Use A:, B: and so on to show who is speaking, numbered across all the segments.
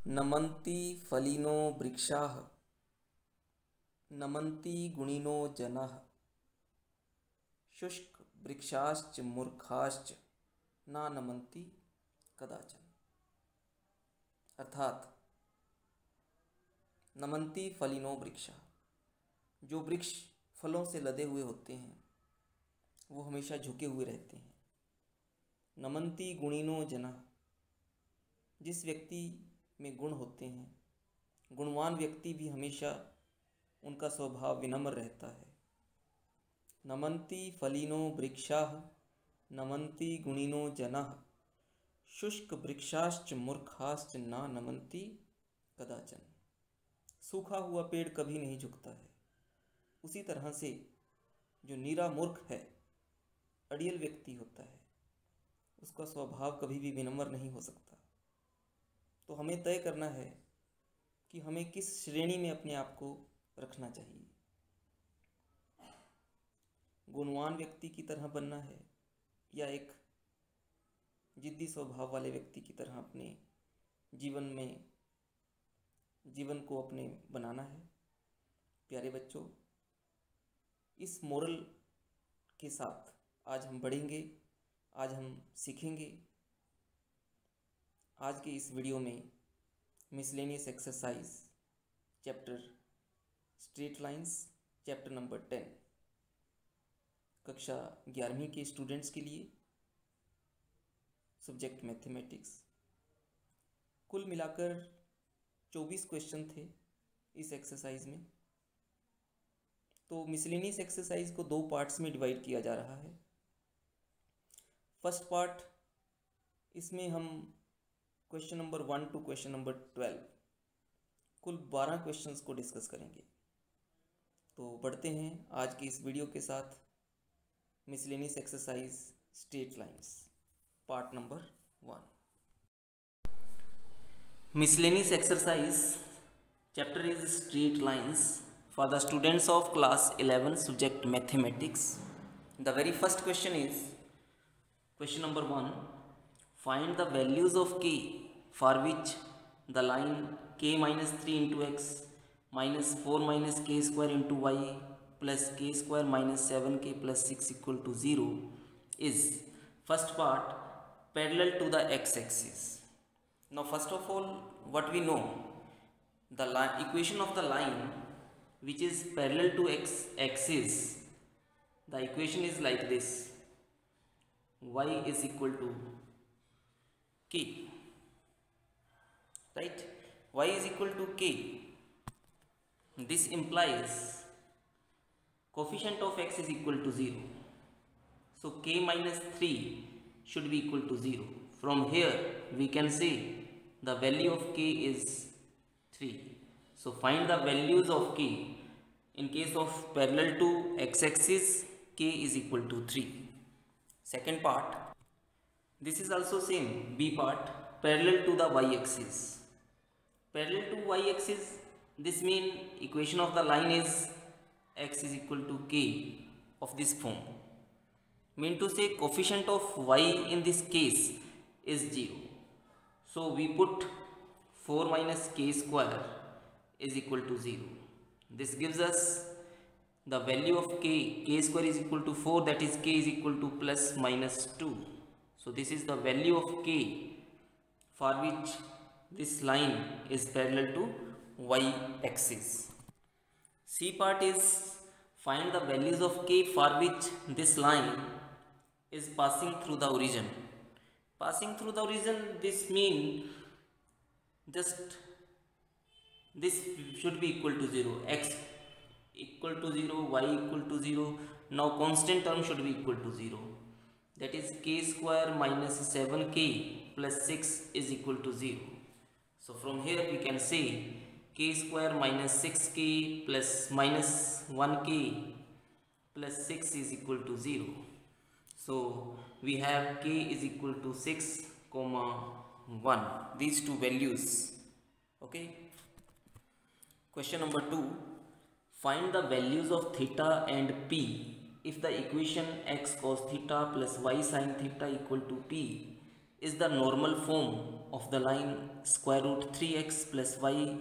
A: नमन्ति फलिनो वृक्षाः नमन्ति गुणिनो जनाः शुष्क वृक्षाश्च मूर्खाश्च ना नमन्ति कदाचन। अर्थात नमन्ति फलिनो वृक्षा, जो वृक्ष फलों से लदे हुए होते हैं वो हमेशा झुके हुए रहते हैं। नमन्ति गुणिनो जना, जिस व्यक्ति में गुण होते हैं, गुणवान व्यक्ति भी हमेशा उनका स्वभाव विनम्र रहता है। नमन्ति फलिनो वृक्षाः नमन्ति गुणिनो जनाः शुष्क वृक्षाश्च मूर्खाश्च ना नमन्ति कदाचन। सूखा हुआ पेड़ कभी नहीं झुकता है, उसी तरह से जो नीरा मूर्ख है, अड़ियल व्यक्ति होता है, उसका स्वभाव कभी भी विनम्र नहीं हो सकता। तो हमें तय करना है कि हमें किस श्रेणी में अपने आप को रखना चाहिए। गुणवान व्यक्ति की तरह बनना है या एक जिद्दी स्वभाव वाले व्यक्ति की तरह अपने जीवन को अपने बनाना है। प्यारे बच्चों, इस मोरल के साथ आज हम बढ़ेंगे, आज हम सीखेंगे। आज के इस वीडियो में miscellaneous exercise chapter straight lines chapter number 10 कक्षा 11वीं के स्टूडेंट्स के लिए सब्जेक्ट मैथमेटिक्स। कुल मिलाकर 24 क्वेश्चन थे इस एक्सरसाइज में। तो मिसलेनियस एक्सरसाइज को 2 पार्ट्स में डिवाइड किया जा रहा है। फर्स्ट पार्ट, इसमें हम question number 1 to question number 12 कुल 12 क्वेश्चंस को डिस्कस करेंगे। तो बढ़ते हैं आज की इस वीडियो के साथ। Miscellaneous exercise straight lines part number 1। Miscellaneous exercise chapter is straight lines for the students of class 11 subject mathematics. The very first question is question number 1. Find the values of k for which the line k minus 3 into x minus 4 minus k square into y plus k square minus 7k plus 6 equal to 0 is, first part, parallel to the x-axis. Now first of all, what we know, the equation of the line which is parallel to x-axis, the equation is like this: y is equal to k, right? Y is equal to k. This implies coefficient of x is equal to 0. So k minus 3 should be equal to 0. From here we can say the value of k is 3. So find the values of k. In case of parallel to x-axis, k is equal to 3. Second part, this is also same, B part, parallel to the y-axis. Parallel to y-axis, this means equation of the line is x is equal to k of this form. Mean to say coefficient of y in this case is 0. So we put 4 minus k square is equal to 0. This gives us the value of k square is equal to 4, that is k is equal to plus minus 2. So this is the value of k for which this line is parallel to y-axis. C part is find the values of k for which this line is passing through the origin. Passing through the origin, this means just this should be equal to 0, x equal to 0, y equal to 0. Now constant term should be equal to 0. That is k square minus 7k plus 6 is equal to 0. So from here we can say k square minus 6k plus minus 1k plus 6 is equal to 0. So we have k is equal to 6 comma 1, these two values. Okay. Question number 2. Find the values of theta and p if the equation x cos theta plus y sin theta equal to p is the normal form of the line square root 3x plus y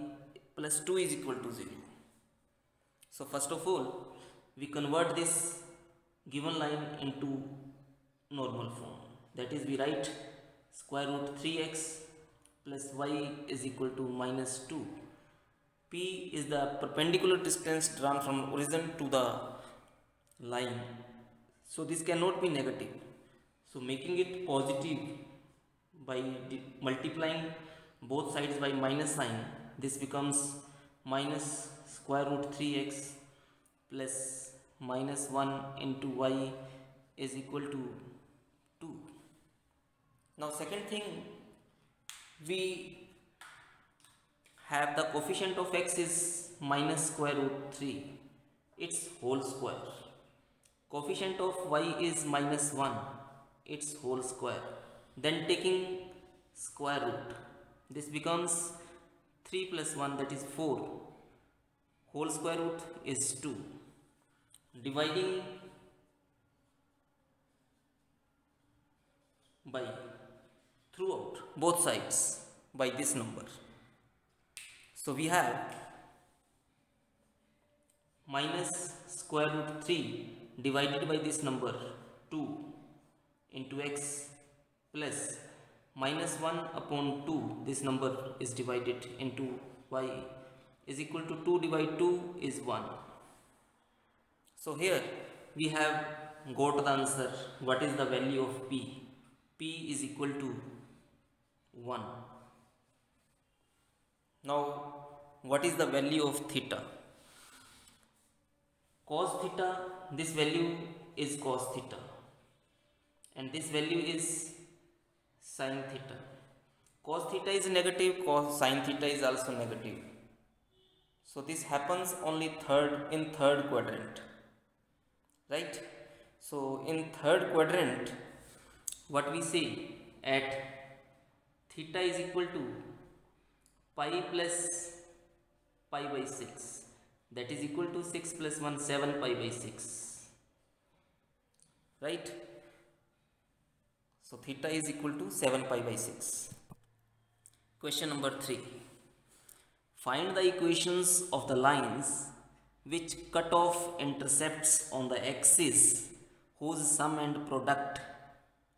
A: plus 2 is equal to 0. So first of all, we convert this given line into normal form. That is, we write square root 3x plus y is equal to minus 2. P is the perpendicular distance drawn from origin to the line. So this cannot be negative. So making it positive by multiplying both sides by minus sign, this becomes minus square root 3x plus minus 1 into y is equal to 2. Now second thing, we have the coefficient of x is minus square root 3, its whole square. Coefficient of y is minus 1, its whole square. Then taking square root, this becomes 3 plus 1, that is 4. Whole square root is 2. Dividing by throughout both sides by this number. So we have minus square root 3 divided by this number 2 into x plus minus 1 upon 2, this number is divided into y, is equal to 2 divided 2 is 1. So here we have got the answer. What is the value of p? P is equal to 1. Now what is the value of theta? Cos theta, this value is cos theta, and this value is sin theta. Cos theta is negative, sin theta is also negative. So this happens only in third quadrant, right? So in third quadrant, what we say, at theta is equal to pi plus pi by 6, that is equal to 6 plus 1, 7 pi by 6, right? So theta is equal to 7 pi by 6. Question number 3. Find the equations of the lines which cut off intercepts on the axis whose sum and product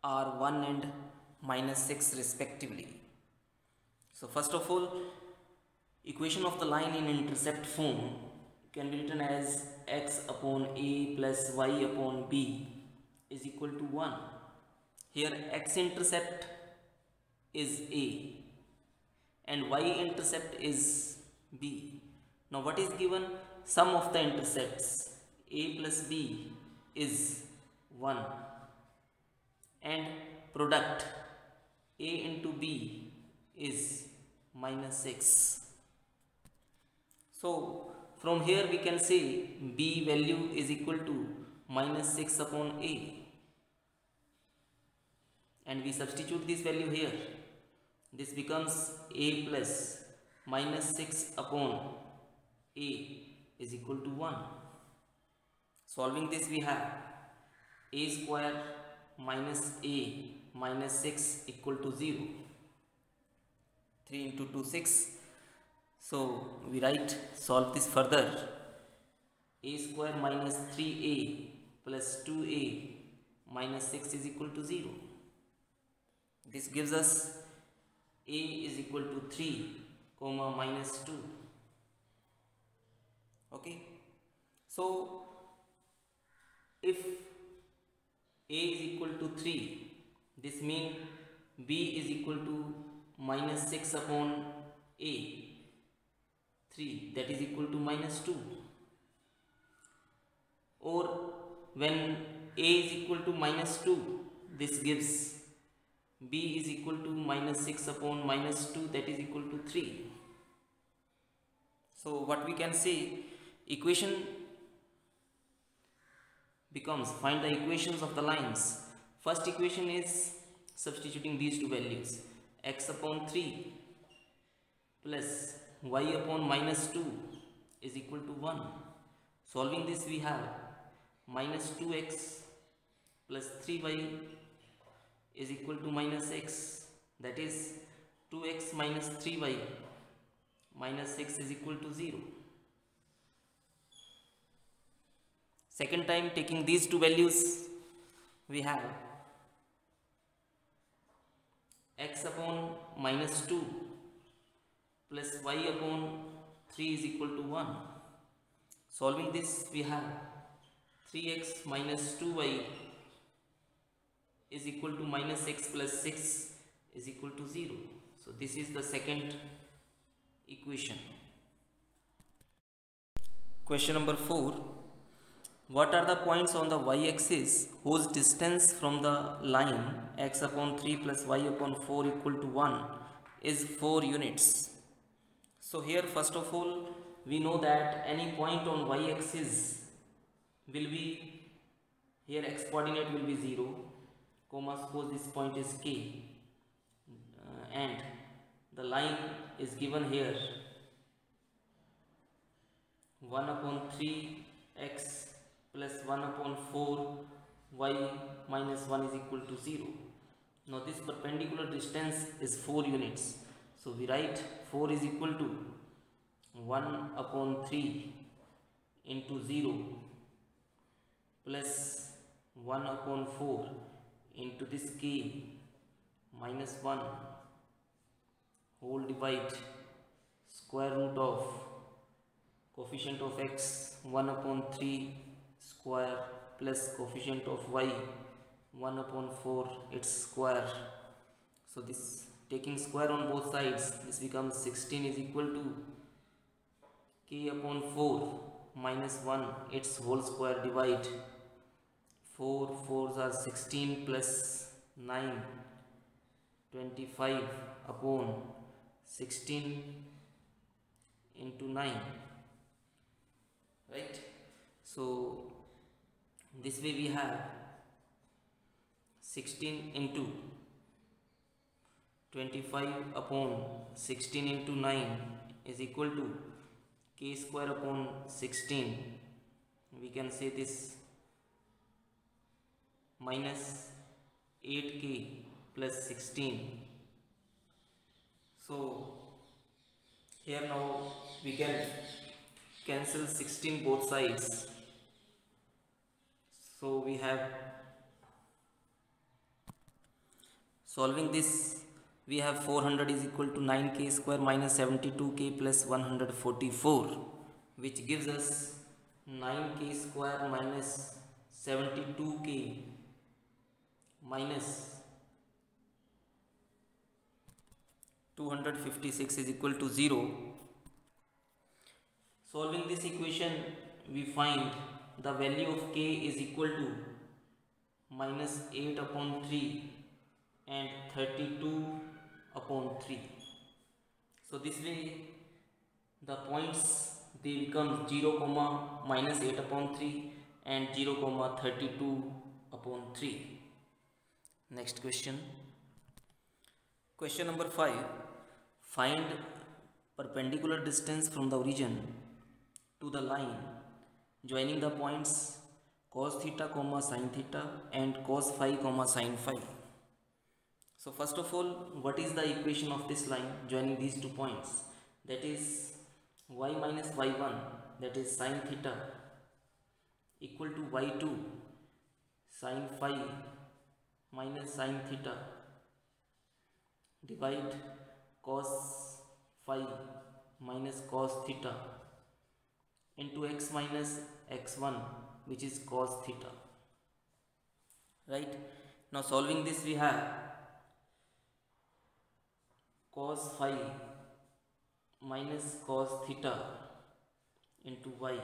A: are 1 and minus 6 respectively. So first of all, equation of the line in intercept form can be written as x upon a plus y upon b is equal to 1. Here x intercept is a and y intercept is b. Now what is given? Sum of the intercepts a plus b is 1 and product a into b is minus 6. So from here we can say b value is equal to minus 6 upon a, and we substitute this value here. This becomes a plus minus 6 upon a is equal to 1. Solving this, we have a square minus a minus 6 equal to 0. 3 into 2, 6. So we write, solve this further. A square minus 3a plus 2a minus 6 is equal to 0. This gives us a is equal to 3 comma minus 2. Okay. So if a is equal to 3, this means b is equal to minus 6 upon a, 3, that is equal to minus 2. Or when a is equal to minus 2, this gives b is equal to minus 6 upon minus 2, that is equal to 3. So what we can say, equation becomes, find the equations of the lines. First equation is substituting these two values, x upon 3 plus y upon minus 2 is equal to 1. Solving this, we have minus 2x plus 3y is equal to minus x, that is 2x minus 3y minus 6 is equal to 0. Second time taking these two values, we have x upon minus 2 plus y upon 3 is equal to 1. Solving this, we have 3x minus 2y is equal to minus x plus 6 is equal to 0. So this is the second equation. Question number 4. What are the points on the y-axis whose distance from the line x upon 3 plus y upon 4 equal to 1 is 4 units? So here first of all, we know that any point on y-axis will be, here x coordinate will be 0, comma, suppose this point is k, and the line is given here 1 upon 3x plus 1 upon 4 y minus 1 is equal to 0. Now this perpendicular distance is 4 units. So we write 4 is equal to 1 upon 3 into 0 plus 1 upon 4 into this k minus 1 whole divide square root of coefficient of x 1 upon 3 square plus coefficient of y 1 upon 4 its square. So this taking square on both sides, this becomes 16 is equal to k upon 4 minus 1 its whole square divide 4 4s are 16 plus 9 25 upon 16 into 9, right? So this way we have 16 into 25 upon 16 into 9 is equal to k square upon 16. We can say this minus 8k plus 16. So here now we can cancel 16 both sides. So we have, solving this, we have 400 is equal to 9k square minus 72k plus 144, which gives us 9k square minus 72k minus 256 is equal to 0. Solving this equation, we find the value of k is equal to minus 8 upon 3 and 32 upon 3. So this way the points, they become 0 comma minus 8 upon 3 and 0 comma 32 upon 3. Next question. Question number 5. Find perpendicular distance from the origin to the line joining the points cos theta comma sin theta and cos phi comma sin phi. So first of all, what is the equation of this line joining these 2 points? That is y minus y1, that is sin theta, equal to y2 sin phi minus sin theta divide cos phi minus cos theta into x minus x1, which is cos theta, right? Now solving this, we have cos phi minus cos theta into y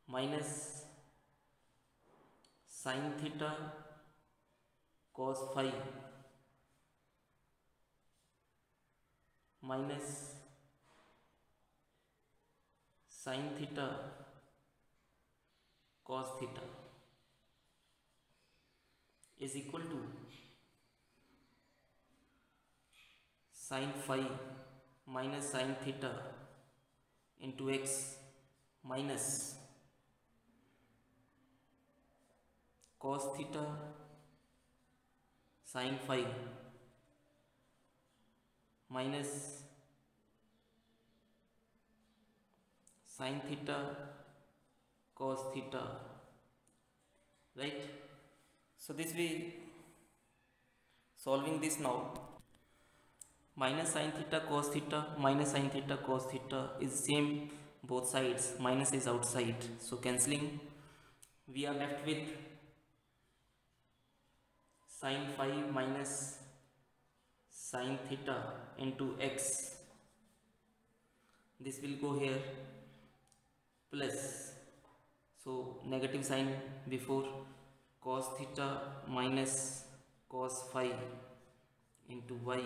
A: minus sin theta cos phi minus sin theta cos theta is equal to sin phi minus sin theta into x minus cos theta sine phi minus sine theta cos theta, right? So this way solving this now, minus sine theta cos theta minus sine theta cos theta is same both sides, minus is outside, so cancelling, we are left with sine phi minus sine theta into x, this will go here, plus, so negative sign before, cos theta minus cos phi into y,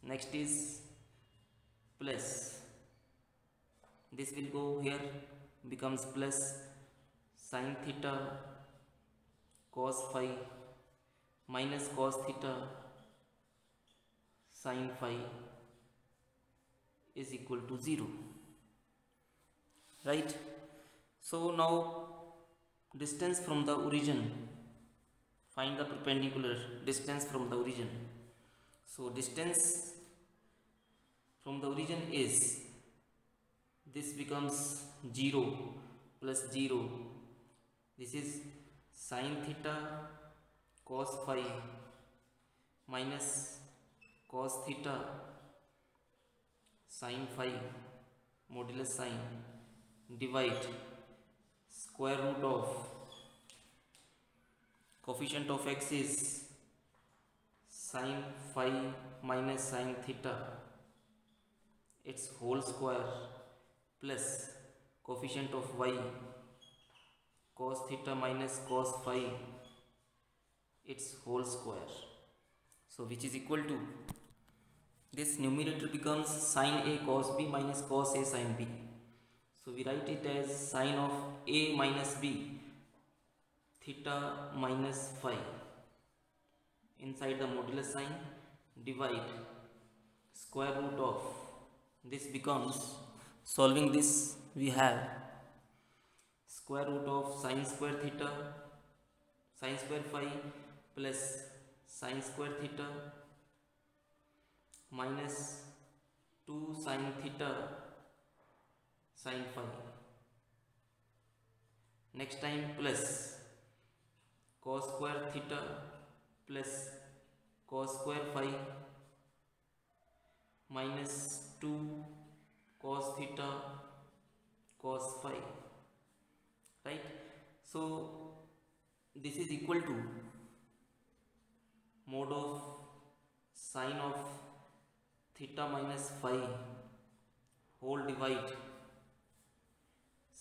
A: next is plus, this will go here, becomes plus sine theta cos phi minus cos theta sine phi is equal to 0, right? So now distance from the origin, find the perpendicular distance from the origin. So distance from the origin is, this becomes 0 plus 0, this is sine theta cos phi minus cos theta sine phi modulus sine, divide square root of coefficient of x is sine phi minus sine theta, its whole square, plus coefficient of y cos theta minus cos phi, its whole square, so which is equal to, this numerator becomes sine a cos b minus cos a sine b, so we write it as sine of a minus b theta minus phi, inside the modulus sign, divide square root of, this becomes, solving this, we have square root of sine square theta sine square phi plus sine square theta minus 2 sine theta sine phi, next time plus cos square theta plus cos square phi minus 2 cos theta cos phi, right? So this is equal to mod of sine of theta minus phi whole divide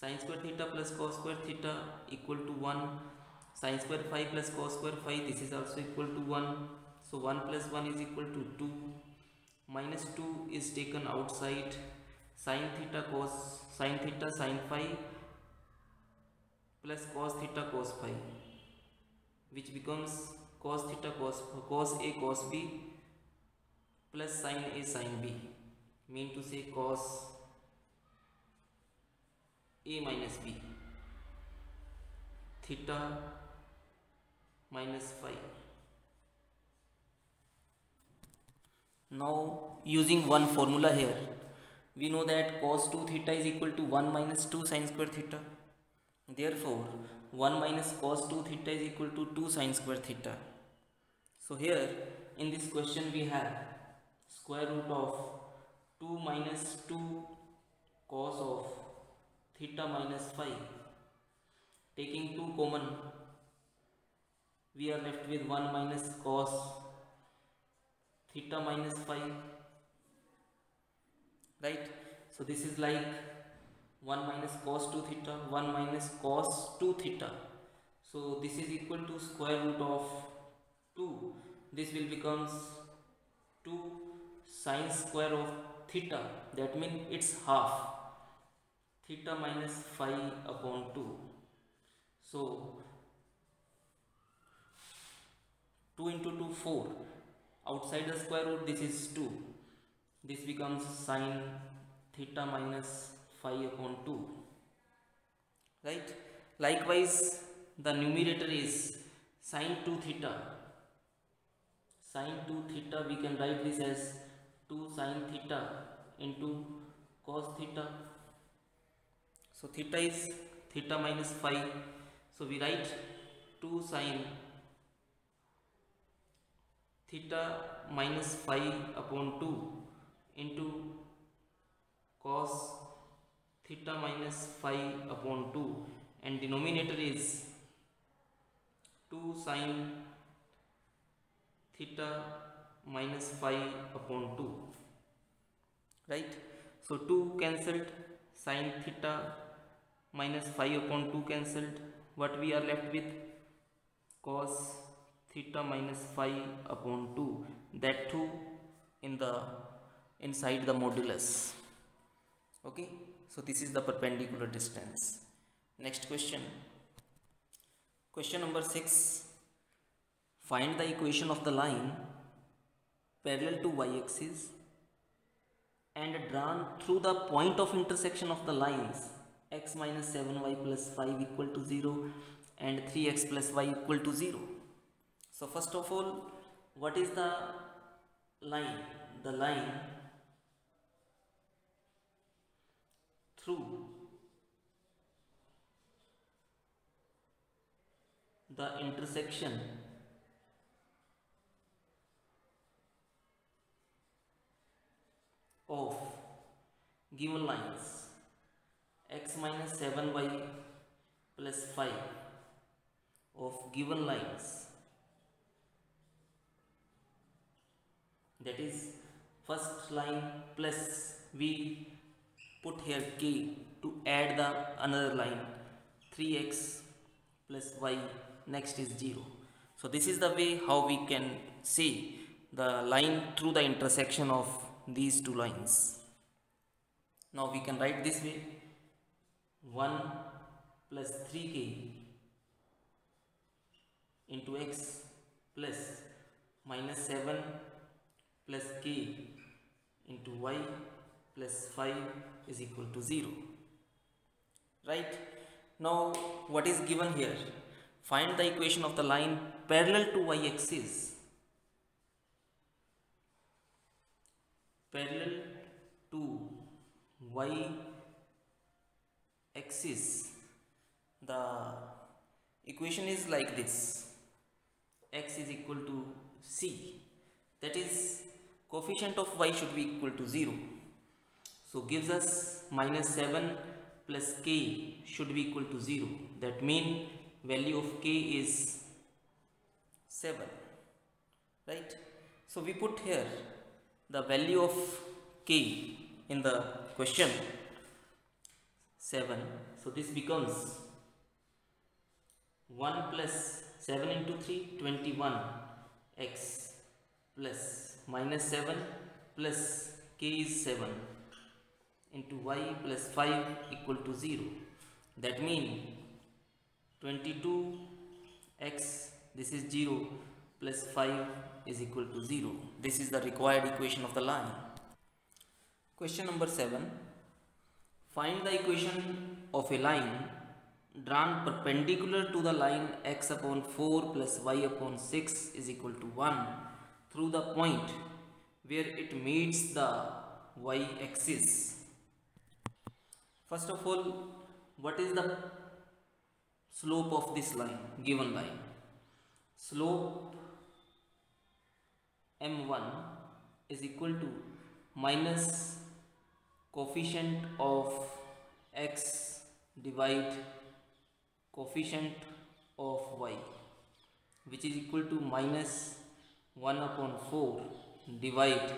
A: sine square theta plus cos square theta equal to 1, sine square phi plus cos square phi, this is also equal to 1, so 1 plus 1 is equal to 2, minus 2 is taken outside, sine theta sine phi plus cos theta cos phi, which becomes cos theta cos a cos b plus sine a sine b, mean to say cos a minus b theta minus phi. Now using one formula here, we know that cos 2 theta is equal to 1 minus 2 sine square theta, therefore 1 minus cos 2 theta is equal to 2 sine square theta. So here in this question we have square root of 2 minus 2 cos of theta minus phi, taking 2 common, we are left with 1 minus cos theta minus phi, right? So this is like 1 minus cos 2 theta, 1 minus cos 2 theta, so this is equal to square root of 2, this will becomes 2 sine square of theta, that means it's half theta minus phi upon 2, so 2 into 2 4, outside the square root this is 2, this becomes sine theta minus phi upon 2, right? Likewise the numerator is sine 2 theta Sin 2 theta, we can write this as 2 sin theta into cos theta. So theta is theta minus phi. So we write 2 sin theta minus phi upon 2 into cos theta minus phi upon 2, and denominator is 2 sin theta minus phi upon 2, right? So 2 cancelled, sin theta minus phi upon 2 cancelled. What we are left with? Cos theta minus phi upon 2, that too inside the modulus. Okay, so this is the perpendicular distance. Next question, question number 6. Find the equation of the line parallel to y-axis and drawn through the point of intersection of the lines x minus 7y plus 5 equal to 0 and 3x plus y equal to 0. So first of all, what is the line? The line through the intersection of given lines x minus 7y plus 5 of given lines, that is first line plus we put here k to add the another line 3x plus y, next is 0. So this is the way how we can see the line through the intersection of these two lines. Now we can write this way: 1 plus 3k into x plus minus 7 plus k into y plus 5 is equal to 0. Right? Now what is given here? Find the equation of the line parallel to y-axis. Parallel to y-axis. The equation is like this: x is equal to c, that is coefficient of y should be equal to 0. So gives us minus 7 plus k should be equal to 0. That means value of k is 7, right? So we put here the value of k in the question, 7. So this becomes 1 plus 7 into 3, 21 x plus minus 7 plus k is 7 into y plus 5 equal to 0. That means 22x, this is 0, plus 5 is equal to 0. This is the required equation of the line. Question number 7. Find the equation of a line drawn perpendicular to the line x upon 4 plus y upon 6 is equal to 1 through the point where it meets the y-axis. First of all, what is the slope of this line, given line? Slope m1 is equal to minus coefficient of x divide coefficient of y, which is equal to minus 1 upon 4 divide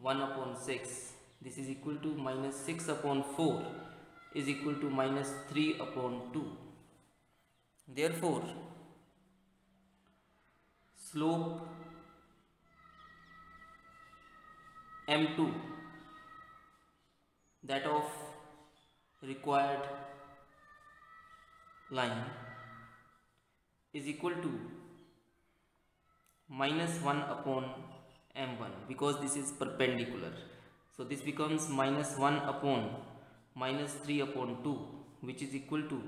A: 1 upon 6. This is equal to minus 6 upon 4 is equal to minus 3 upon 2. Therefore, slope m2, that of required line, is equal to minus 1 upon m1, because this is perpendicular. So this becomes minus 1 upon minus 3 upon 2, which is equal to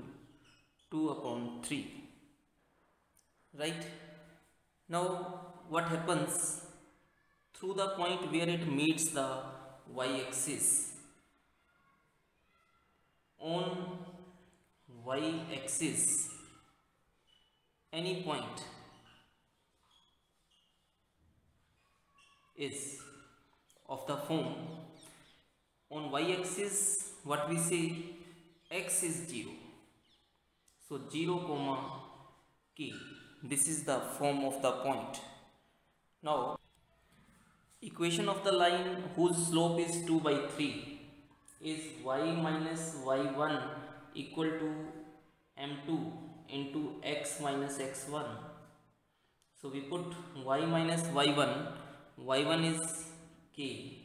A: 2 upon 3. Right? Now what happens through the point where it meets the y-axis. On y-axis, any point is of the form, on y-axis what we say, x is 0, so 0 comma k, this is the form of the point. Now equation of the line whose slope is 2 by 3 is y minus y1 equal to m2 into x minus x1. So we put y minus y1 is k,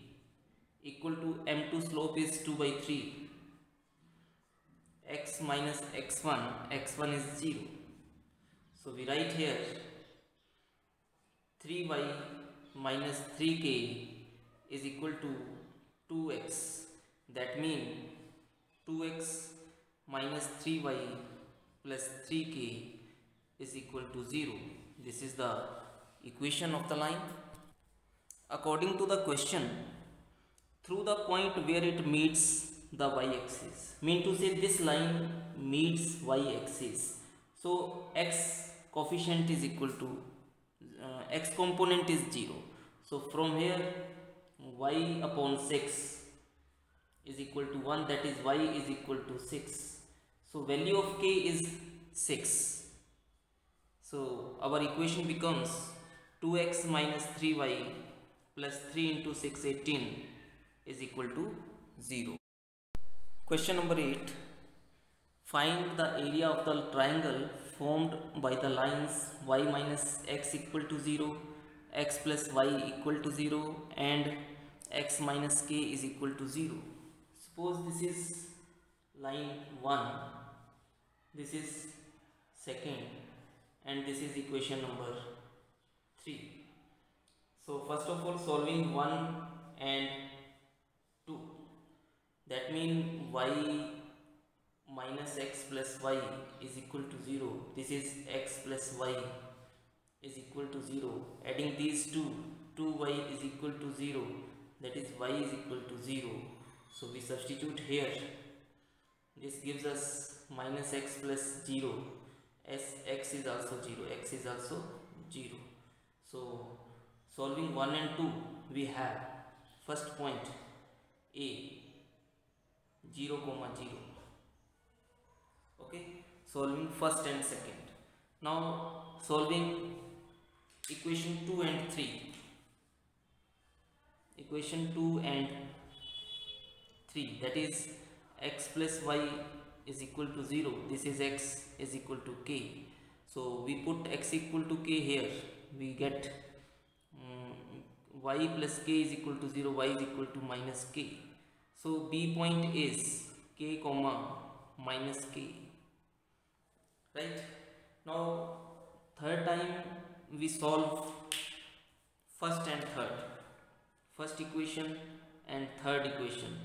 A: equal to m2 slope is 2 by 3, x minus x1 is 0. So we write here 3y minus 3k is equal to 2x. That means 2x minus 3y plus 3k is equal to 0. This is the equation of the line. According to the question, through the point where it meets the y-axis, mean to say this line meets y-axis. So x coefficient is equal to x component is 0. So from here y upon 6 is equal to 1, that is y is equal to 6. So value of k is 6. So our equation becomes 2x minus 3y plus 3 into 6, 18 is equal to 0. Question number 8. Find the area of the triangle formed by the lines y minus x equal to 0, x plus y equal to 0 and x minus k is equal to 0. Suppose this is line 1, this is second, and this is equation number 3. So first of all, solving 1 and 2, that means y minus x plus y is equal to 0. This is x plus y is equal to 0. Adding these two, 2y is equal to 0, that is y is equal to 0. So we substitute here. This gives us minus x plus 0, as x is also 0, x is also 0. So solving 1 and 2, we have first point a 0 comma 0. Okay, solving first and second. Now solving equation 2 and 3. Equation 2 and 3, that is x plus y is equal to 0. This is x is equal to k. So we put x equal to k here. We get y plus k is equal to 0, y is equal to minus k. So B point is k comma minus k. Right? Now third time we solve first and third. First equation and third equation.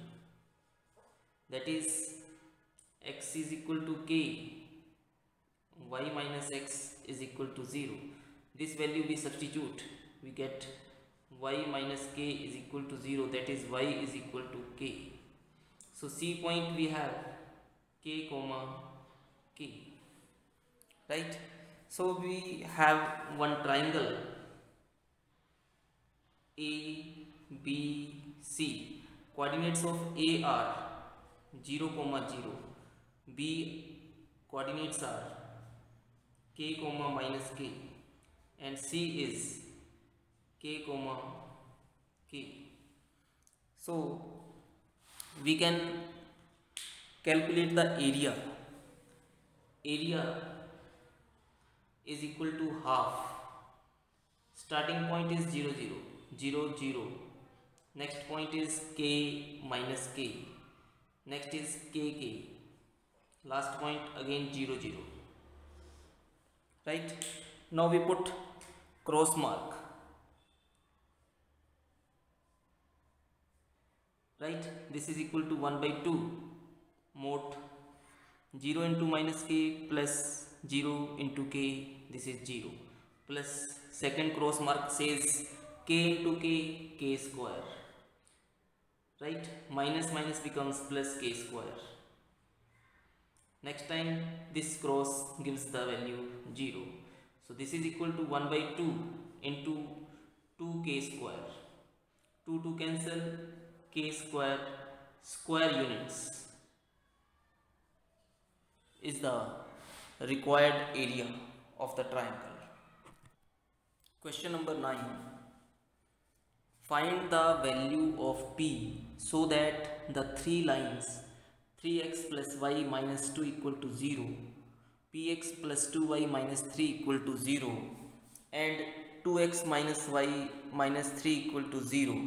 A: That is x is equal to k, y minus x is equal to 0. This value we substitute, we get y minus k is equal to 0, that is y is equal to k. So C point we have k comma k. Right? So we have one triangle A, B, C. Coordinates of A are 0 comma 0. B coordinates are k comma minus k, and C is k comma k. So we can calculate the area. Area is equal to half. Starting point is 0 0 0 0. Next point is k minus k. Next is kk. Last point again 0 0. Right? Now we put cross mark. Right? This is equal to 1 by 2 mod 0 into minus k plus 0 into k, this is 0, plus second cross mark says k into k square, right? Minus minus becomes plus k square. Next time this cross gives the value 0. So this is equal to 1 by 2 into 2k square. 2 cancel, k square, square units is the required area of the triangle. Question number 9. Find the value of p so that the three lines 3x plus y minus 2 equal to 0, px plus 2y minus 3 equal to 0 and 2x minus y minus 3 equal to 0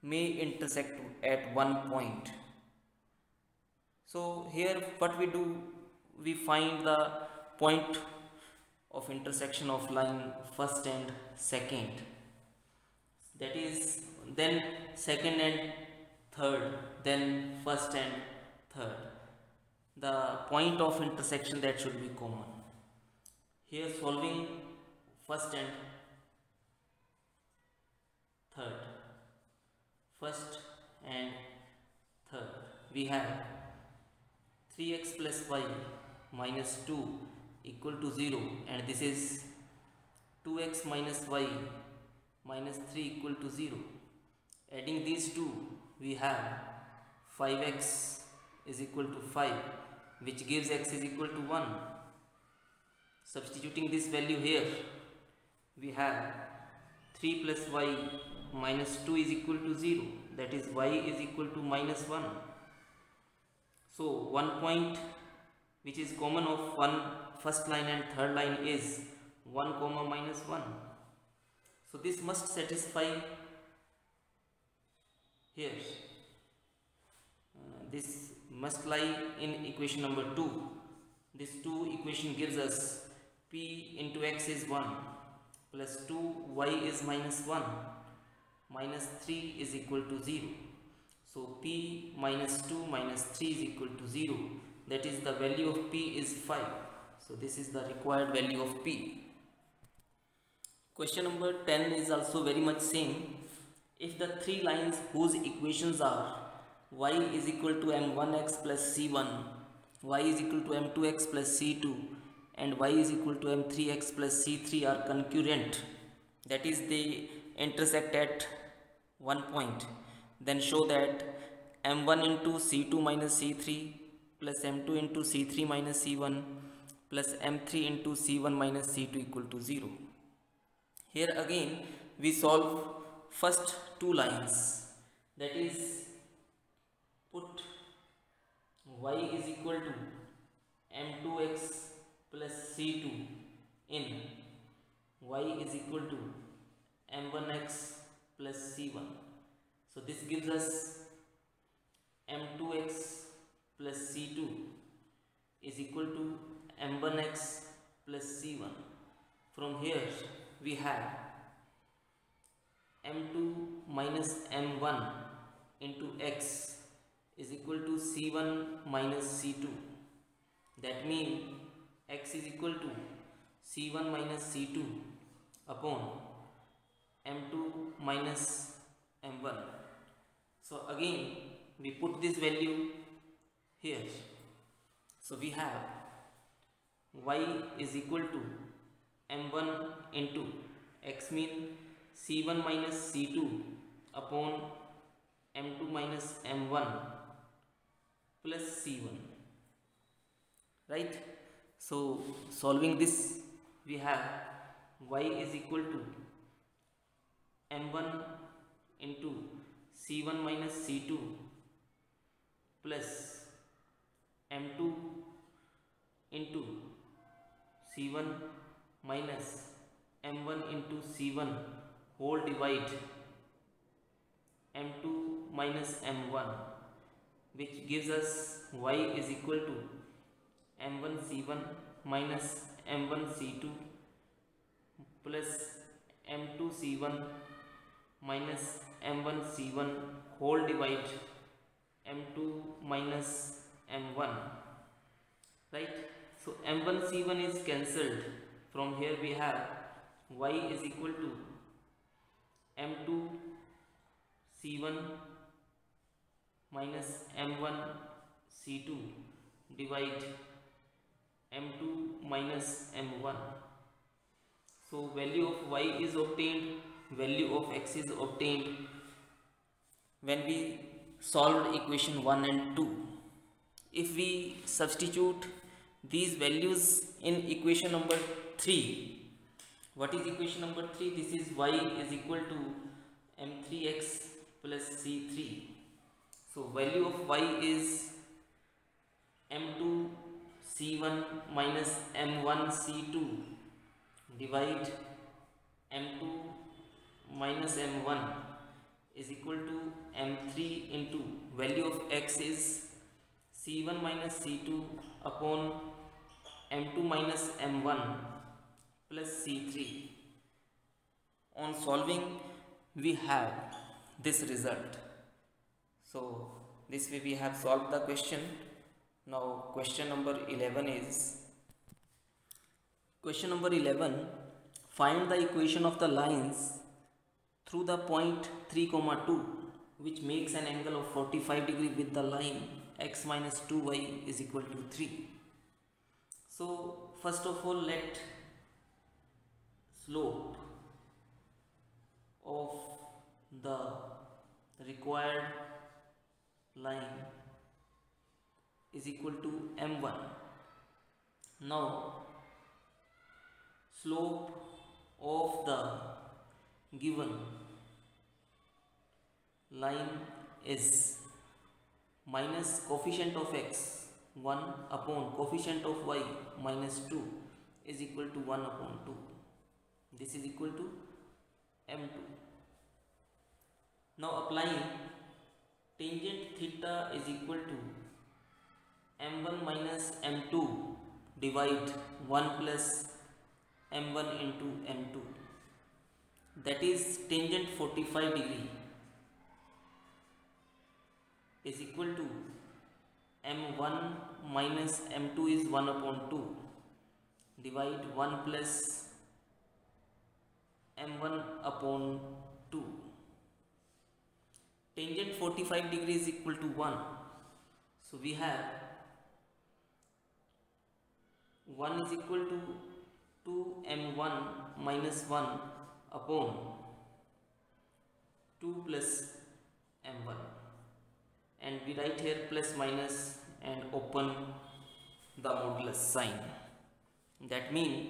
A: may intersect at one point. So here what we do, we find the point of intersection of line first and second, that is then second and third, then first and third. The point of intersection that should be common. Here solving first and third, first and third, we have 3x plus y minus 2 equal to 0 and this is 2x minus y minus 3 equal to 0. Adding these two, we have 5x is equal to 5, which gives x is equal to 1. Substituting this value here, we have 3 plus y minus 2 is equal to 0, that is y is equal to minus 1. So one point which is common of first line and third line is 1 comma minus 1. So this must satisfy here. This must lie in equation number 2. This 2 equation gives us p into x is 1 plus 2y is minus 1 minus 3 is equal to 0. So p minus 2 minus 3 is equal to 0. That is the value of p is 5. So this is the required value of p. Question number 10 is also very much same. If the three lines whose equations are y is equal to m1x plus c1, y is equal to m2x plus c2 and y is equal to m3x plus c3 are concurrent, that is they intersect at one point, then show that m1 into c2 minus c3 plus m2 into c3 minus c1 plus m3 into c1 minus c2 equal to 0. Here again we solve first two lines, that is put y is equal to m2x plus c2 in y is equal to m1x plus c1. So this gives us m2x plus c2 is equal to m1x plus c1. From here we have m2 minus m1 into x is equal to c1 minus c2. That means x is equal to c1 minus c2 upon m2 minus m1. So again we put this value here. So we have y is equal to m1 into x mean c1 minus c2 upon m2 minus m1 plus c1, right? So solving this, we have y is equal to m1 into c1 minus c2 plus m2 into c1 minus m1 into c1 whole divide m2 minus m1, which gives us y is equal to m1 c1 minus m1 c2 plus m2 c1 minus m1 c1 whole divide m2 minus m1, right? So m1 c1 is cancelled. From here we have y is equal to m2 c1 minus m1 c2 divide m2 minus m1. So value of y is obtained, value of x is obtained when we solved equation 1 and 2. If we substitute these values in equation number 3, what is equation number 3? This is y is equal to m3x plus c3. So value of y is m2 c1 minus m1 c2 divide m2 minus m1 is equal to m3 into value of x is c1 minus c2 upon m2 minus m1 plus c3. On solving we have this result. So this way we have solved the question. Now question number 11 is, question number 11, find the equation of the lines through the point 3, 2 which makes an angle of 45 degree with the line x minus 2y is equal to 3. So first of all, let slope of the required line is equal to m1. Now slope of the given line is minus coefficient of x 1 upon coefficient of y minus 2 is equal to 1 upon 2. This is equal to m2. Now applying tangent theta is equal to m1 minus m2 divide 1 plus m1 into m2, that is tangent 45 degree is equal to m1 minus m2 is 1 upon 2 divide 1 plus m1 upon 2. Tangent 45 degree is equal to 1. So we have 1 is equal to 2m1 minus 1 upon 2 plus m1, and we write here plus minus and open the modulus sign. That means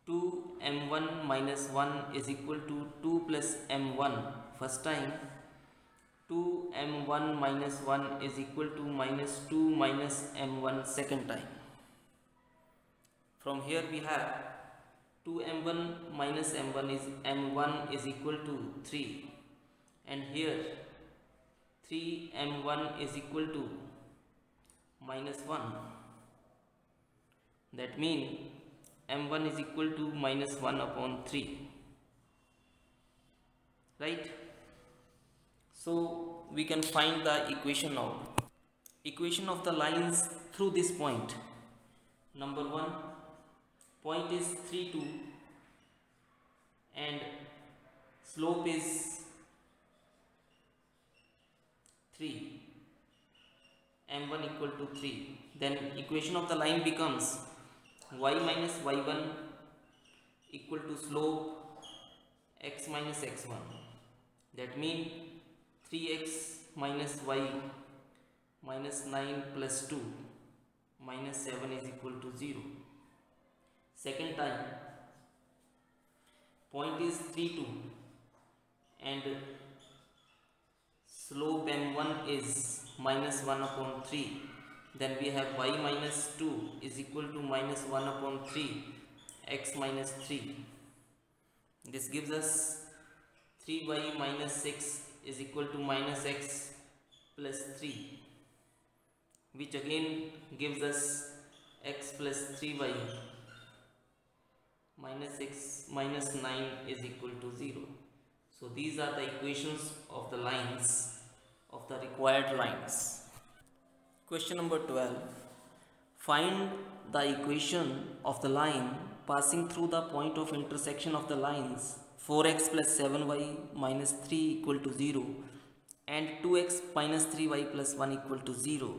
A: 2m1 minus 1 is equal to 2 plus m1 first time, 2m1 minus 1 is equal to minus 2 minus m1 second time. From here we have 2m1 minus m1 is equal to 3, and here 3m1 is equal to minus 1. That means m1 is equal to minus 1 upon 3, right? So we can find the equation now. Equation of the lines through this point. Number 1, point is 3, 2 and slope is 3, m1 equal to 3. Then equation of the line becomes y minus y1 equal to slope x minus x1. That means 3x minus y minus 9 plus 2 minus 7 is equal to 0. Second time, point is 3, 2 and slope m1 is minus 1 upon 3. Then we have y minus 2 is equal to minus 1 upon 3 x minus 3. This gives us 3y minus 6 is equal to minus x plus 3, which again gives us x plus 3y minus 6 minus 9 is equal to 0. So these are the equations of the lines, of the required lines. Question number 12. Find the equation of the line passing through the point of intersection of the lines 4x plus 7y minus 3 equal to 0 and 2x minus 3y plus 1 equal to 0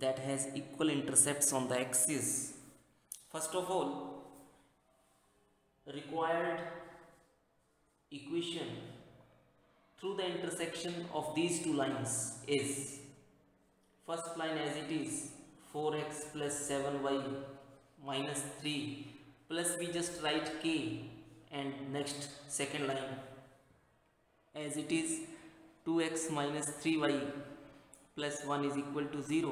A: that has equal intercepts on the axis. First of all, required equation through the intersection of these two lines is first line as it is 4x plus 7y minus 3 plus we just write k, and next second line as it is 2x minus 3y plus 1 is equal to 0.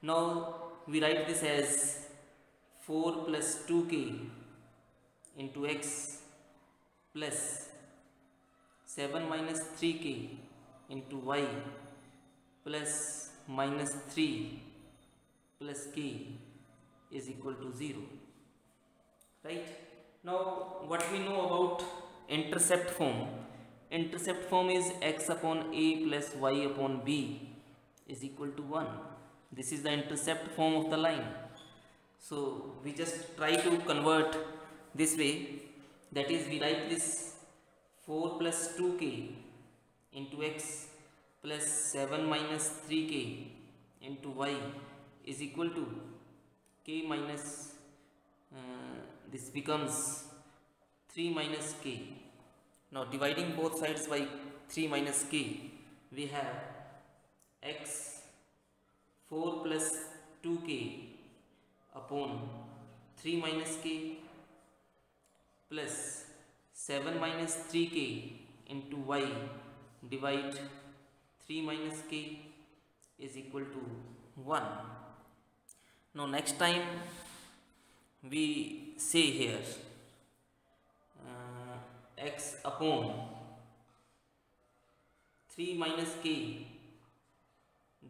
A: Now we write this as 4 plus 2k into x plus 7 minus 3k into y plus minus 3 plus k is equal to 0. Right? Now what we know about intercept form? Intercept form is x upon a plus y upon b is equal to 1. This is the intercept form of the line. So we just try to convert this way, that is we write this 4 plus 2k into x plus 7 minus 3k into y is equal to k minus this becomes 3 minus k. Now dividing both sides by 3 minus k, we have x 4 plus 2k upon 3 minus k plus 7 minus 3k into y divide 3 minus k is equal to 1. Now next time we say here x upon 3 minus k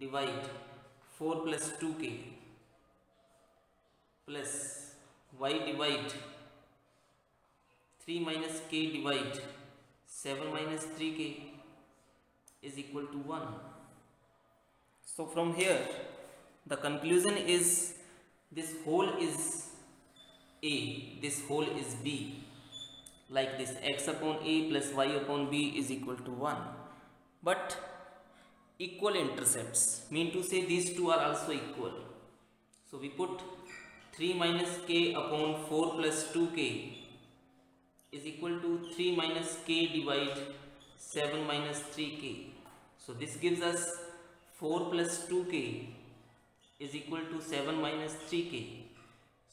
A: divide 4 plus 2k plus y divide 3 minus k divide 7 minus 3k is equal to 1. So from here the conclusion is this whole is a, this whole is b, like this x upon a plus y upon b is equal to 1. But equal intercepts mean to say these two are also equal. So we put 3 minus k upon 4 plus 2k is equal to 3 minus k divide 7 minus 3k. So this gives us 4 plus 2k is equal to 7 minus 3k.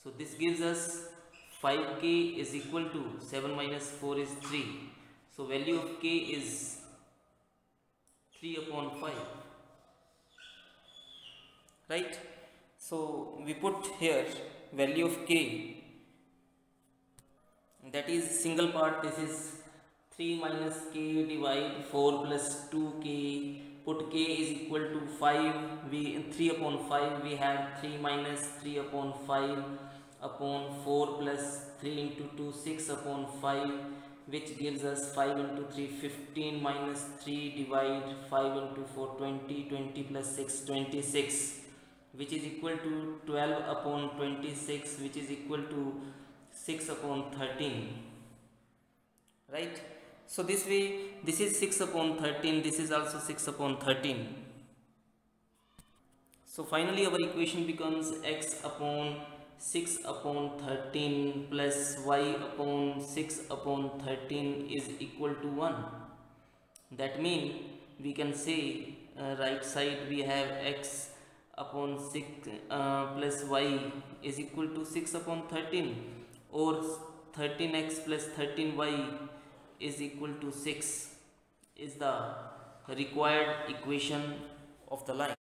A: So this gives us 5k is equal to 7 minus 4 is 3. So value of k is 3 upon 5. Right? So we put here value of k, that is single part, this is 3 minus k divide 4 plus 2k, put k is equal to 5, we 3 upon 5 we have 3 minus 3 upon 5 upon 4 plus 3 into 2 6 upon 5, which gives us 5 into 3 15 minus 3 divide 5 into 4 20, 20 plus 6 26, which is equal to 12 upon 26, which is equal to 6 upon 13. Right? So this way this is 6 upon 13, this is also 6 upon 13. So finally our equation becomes x upon 6 upon 13 plus y upon 6 upon 13 is equal to 1. That means we can say right side we have x upon 6 plus y is equal to 6 upon 13, or 13x plus 13y is equal to 6 is the required equation of the line.